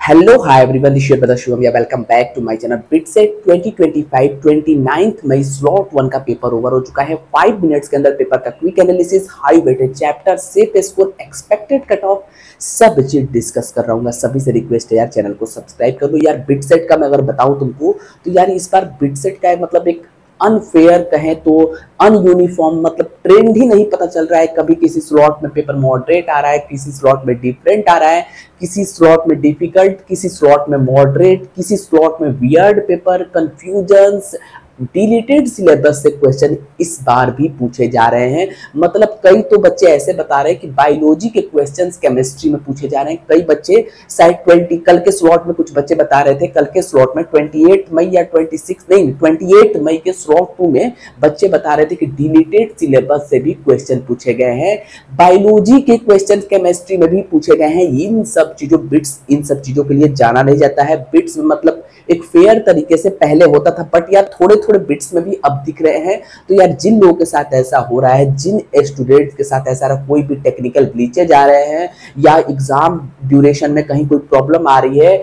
Hello, hi everyone. This is Brother Shivam. Yeah, welcome back to my channel. BITSET 2025 29th May slot 1 का paper over हो चुका है। 5 minutes के अंदर paper का quick analysis, high weighted chapter, safe score, expected cut off, सब चीज discuss कर रहा हूँ। सभी से रिक्वेस्ट है यार, चैनल को सब्सक्राइब कर लो यार। BITSET का मैं अगर बताऊँ तुमको तो यार इस बार BITSET का मतलब एक अनफेयर कहें तो अनयूनिफॉर्म, मतलब ट्रेंड ही नहीं पता चल रहा है। कभी किसी स्लॉट में पेपर मॉडरेट आ रहा है, किसी स्लॉट में डिफरेंट आ रहा है, किसी स्लॉट में डिफिकल्ट, किसी स्लॉट में मॉडरेट, किसी स्लॉट में weird paper, confusions, deleted syllabus से क्वेश्चन इस बार भी पूछे जा रहे हैं। मतलब कई तो बच्चे ऐसे बता रहे हैं कि बायोलॉजी के क्वेश्चंस केमिस्ट्री में पूछे जा रहे हैं। कई बच्चे शायद 20 कल के स्लॉट में कुछ बच्चे बता रहे थे, कल के स्लॉट में 28 मई या 26 नहीं 28 मई के स्लॉट 2 में बच्चे बता रहे थे कि डिलीटेड सिलेबस से भी क्वेश्चन पूछे गए हैं। बायोलॉजी के क्वेश्चन केमिस्ट्री में भी पूछे गए हैं। इन सब चीजों बिट्स, इन सब चीजों के लिए जाना नहीं जाता है। बिट्स मतलब एक फेयर तरीके से पहले होता था, बट यार थोड़े थोड़े बिट्स में भी अब दिख रहे हैं। तो यार जिन लोगों के साथ ऐसा हो रहा है, जिन स्टूडेंट्स के साथ ऐसा रहा, कोई भी टेक्निकल ग्लिचेज आ रहे हैं या एग्जाम ड्यूरेशन में कहीं कोई प्रॉब्लम आ रही है,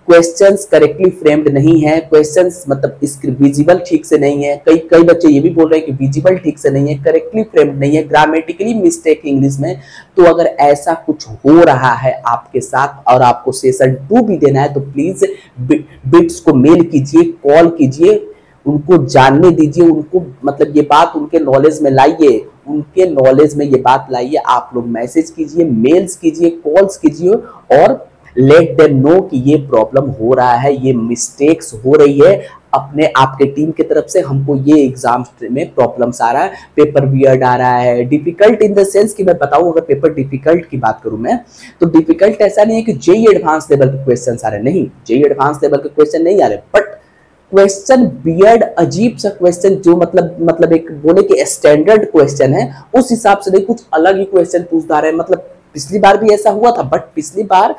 क्वेश्चंस करेक्टली फ्रेम्ड नहीं है, क्वेश्चंस मतलब विजिबल ठीक से नहीं है, कई बच्चे ये भी बोल रहे हैं कि विजिबल ठीक से नहीं है, करेक्टली फ्रेम्ड नहीं है, ग्रामेटिकली मिस्टेक इंग्लिश में। तो अगर ऐसा कुछ हो रहा है आपके साथ और आपको सेशन 2 भी देना है तो प्लीज बिट्स को मेल कीजिए, कॉल कीजिए, उनको जानने दीजिए, उनको मतलब ये बात उनके नॉलेज में लाइए, उनके नॉलेज में ये बात लाइए। आप लोग मैसेज कीजिए, मेल्स कीजिए, कॉल्स कीजिए और लेट देम नो कि ये प्रॉब्लम हो रहा है, ये मिस्टेक्स हो रही है। अपने आपके टीम की तरफ से हमको ये एग्जाम में प्रॉब्लम्स आ रहा है, पेपर वियर्ड आ रहा है, डिफिकल्ट इन द सेंस कि मैं बताऊं, अगर पेपर डिफिकल्ट की बात करूं मैं तो डिफिकल्ट ऐसा नहीं है कि जेई एडवांस लेवल के क्वेश्चन आ रहे हैं, नहीं, जेई एडवांस लेवल के क्वेश्चन नहीं आ रहे, बट क्वेश्चन वियर्ड, अजीब सा क्वेश्चन जो मतलब एक बोले कि स्टैंडर्ड क्वेश्चन है उस हिसाब से नहीं, कुछ अलग ही क्वेश्चन पूछता रहे। मतलब पिछली बार भी ऐसा हुआ था, बट पिछली बार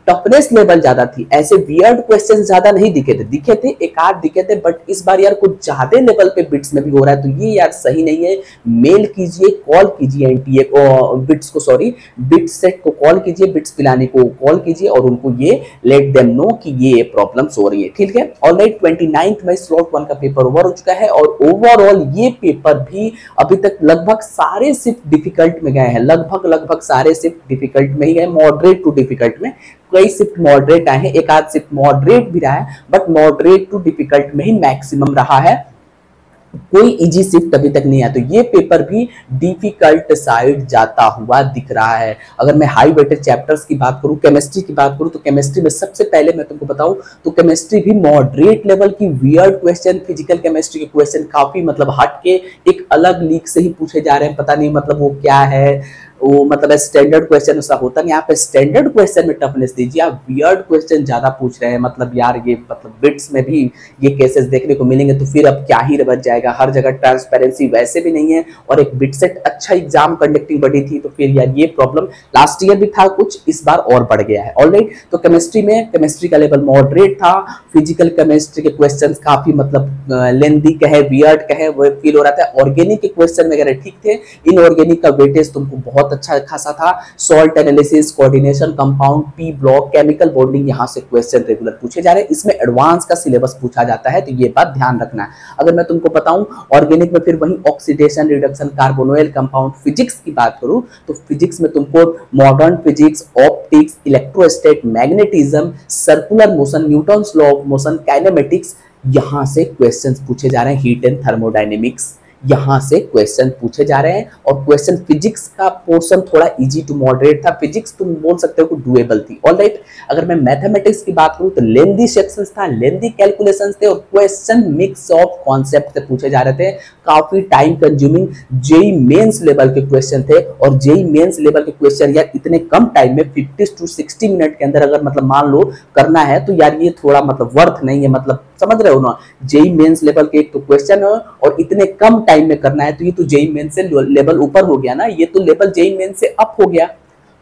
टफनेस लेवल ज्यादा थी, ऐसे वियर्ड क्वेश्चन ज्यादा नहीं दिखे थे, एक आध दिखे थे, बट इस बार यार कुछ ज्यादा लेवल पे बिट्स में भी हो रहा है। तो ये यार सही नहीं है। मेल कीजिए, कॉल कीजिए एनटीए को, बिट्स को, सॉरी BITSET को कॉल कीजिए, बिट्स पिलाने को कॉल कीजिए और उनको ये लेट देम नो कि ये प्रॉब्लम्स हो रही है। ठीक है, ऑलराइट। 29 मई स्लॉट 1 का पेपर ओवर हो चुका है और ओवरऑल ये पेपर भी अभी तक लगभग सारे शिफ्ट डिफिकल्ट में गए हैं, लगभग सारे शिफ्ट डिफिकल्ट में ही गए, मॉडरेट टू डिफिकल्ट में। कई शिफ्ट मॉडरेट आए हैं, एक आध शिफ्ट मॉडरेट भी रहा है, बट मॉडरेट टू डिफिकल्ट में ही मैक्सिमम रहा है, कोई इजी शिफ्ट अभी तक नहीं आया। तो ये पेपर भी डिफिकल्ट साइड जाता हुआ दिख रहा है। अगर मैं हाई वेटेड चैप्टर्स की बात करूं, केमिस्ट्री की बात करूं, तो केमिस्ट्री में सबसे पहले मैं तुमको बताऊं तो केमिस्ट्री भी मॉडरेट लेवल की वियर्ड क्वेश्चन, फिजिकल केमिस्ट्री के क्वेश्चन काफी मतलब हट के एक अलग लीक से ही पूछे जा रहे हैं। पता नहीं मतलब वो क्या है, वो मतलब स्टैंडर्ड क्वेश्चन ऐसा होता नहीं। आप स्टैंडर्ड क्वेश्चन में टफनेस दीजिए, आप वियर्ड क्वेश्चन ज्यादा पूछ रहे हैं। मतलब यार ये मतलब बिट्स में भी ये केसेस देखने को मिलेंगे तो फिर अब क्या ही बच जाएगा। हर जगह ट्रांसपेरेंसी वैसे भी नहीं है और एक BITSET अच्छा एग्जाम कंडक्टिंग बड़ी थी, तो फिर यार ये प्रॉब्लम लास्ट ईयर भी था कुछ, इस बार और बढ़ गया है। ऑलराइट, तो केमिस्ट्री में केमिस्ट्री का लेवल मॉडरेट था, फिजिकल केमिस्ट्री के क्वेश्चन काफी मतलब लेंदी कहे, वियर्ड कहे, वो फील हो रहा था। ऑर्गेनिक के क्वेश्चन वगैरह ठीक थे, इनऑर्गेनिक का वेटेज तुमको बहुत अच्छा खासा था। Salt analysis, coordination, compound, P block, chemical bonding, यहां से क्वेश्चन रेगुलर पूछे जा रहे हैं। इसमें एडवांस का सिलेबस पूछा जाता है, तो ये बात ध्यान रखना है। अगर मैं तुमको बताऊं ऑर्गेनिक में फिर वही ऑक्सीडेशन, रिडक्शन, कार्बोनोइल कंपाउंड। फिजिक्स की बात करूं तो फिजिक्स में तुमको modern physics, optics, electrostatic, magnetism, circular motion, Newton's law of motion, kinematics, यहां से क्वेश्चंस पूछे जा रहे हैं। हीट एंड थर्मोडायनेमिक्स, यहां से क्वेश्चन पूछे जा रहे हैं। और क्वेश्चन फिजिक्स का पोर्शन थोड़ा इजी टू मॉडरेट था, फिजिक्स तुम बोल सकते हो कि डुएबल थी। ऑलराइट, अगर मैं मैथमेटिक्स की बात करूं तो लेंदी सेक्शंस था, लेंदी कैलकुलेशंस थे और क्वेश्चन मिक्स ऑफ कॉन्सेप्ट से पूछे जा रहे थे, काफी time consuming. JEE mains level के क्वेश्चन थे और जेई मेंस लेवल के क्वेश्चन यार इतने कम टाइम में 50 to 60 मिनट के अंदर अगर मतलब मान लो करना है तो यार ये थोड़ा मतलब वर्थ नहीं है। मतलब समझ रहे हो ना, जेई मेंस लेवल के एक तो क्वेश्चन है और इतने कम टाइम में करना है, तो ये तो जेई मेंस से लेवल ऊपर हो गया ना, ये तो लेवल जेई मेंस से अप हो गया।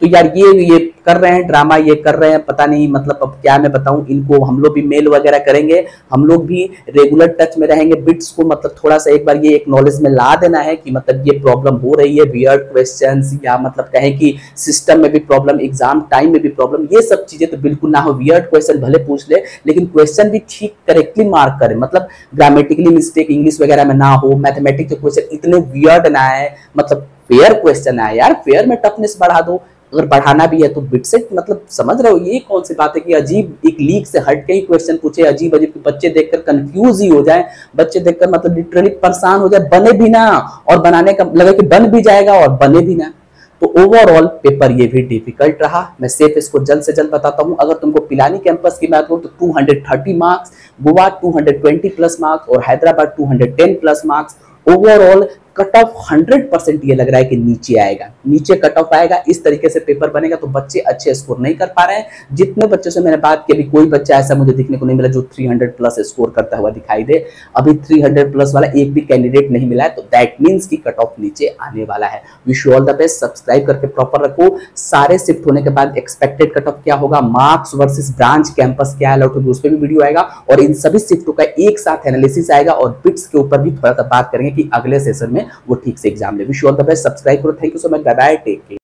तो यार ये कर रहे हैं ड्रामा, ये कर रहे हैं, पता नहीं मतलब अब क्या मैं बताऊं इनको। हम लोग भी मेल वगैरह करेंगे, हम लोग भी रेगुलर टच में रहेंगे। बिट्स को मतलब थोड़ा सा एक बार ये एक्नॉलेज में ला देना है कि मतलब ये प्रॉब्लम हो रही है, वियर्ड क्वेश्चंस या मतलब कहें कि सिस्टम में भी प्रॉब्लम, एग्जाम टाइम में भी प्रॉब्लम, ये सब चीजें तो बिल्कुल ना हो। वियर्ड क्वेश्चन भले पूछ ले लेकिन क्वेश्चन भी ठीक करेक्टली मार्क करे, मतलब ग्रामेटिकली मिस्टेक इंग्लिश वगैरह में ना हो, मैथमेटिक्स के क्वेश्चन इतने वियर्ड ना आए, मतलब फेयर क्वेश्चन आए। यार फेयर में टफनेस बढ़ा दो, अगर बढ़ाना भी है तो बिटसेट, मतलब समझ रहे हो ये कौन सी बात है कि अजीब एक लीक से हट के ही क्वेश्चन पूछे, अजीब अजीब के बच्चे देखकर कंफ्यूज ही हो जाए, बच्चे देखकर मतलब लिटरली परेशान हो जाए, बने भी ना और बनाने का लगे कि बन भी जाएगा और बने भी ना। तो ओवरऑल पेपर ये भी डिफिकल्ट रहा। मैं सिर्फ इसको जल्द से जल्द बताता हूं, अगर तुमको पिलानी कैंपस की बात करूं तो 230 मार्क्स, गोवा 220 प्लस मार्क्स और Hyderabad 210 plus marks. Overall cut off 100% ये लग रहा है कि नीचे आएगा, नीचे कट ऑफ आएगा। इस तरीके से पेपर बनेगा तो बच्चे अच्छे स्कोर नहीं कर पा रहे हैं। जितने बच्चों से मैंने बात की अभी कोई बच्चा ऐसा मुझे दिखने को नहीं मिला जो 300 प्लस स्कोर करता हुआ दिखाई दे। अभी 300 प्लस वाला एक भी कैंडिडेट नहीं मिला है, तो दैट मीन्स की कट ऑफ नीचे आने वाला है। Wish you all the best, subscribe करके प्रॉपर रखो। सारे शिफ्ट होने के बाद एक्सपेक्टेड कट ऑफ क्या होगा, मार्क्स वर्सेस ब्रांच कैंपस क्या अलॉट होगी, उस पर भी वीडियो आएगा और इन सभी शिफ्टों का एक साथ एनालिसिस आएगा और बिट्स के ऊपर भी थोड़ा सा बात करेंगे कि अगले सेशन में वो ठीक से एग्जाम ले। Wish you all the best, subscribe करो। Thank you so much, bye bye, take care.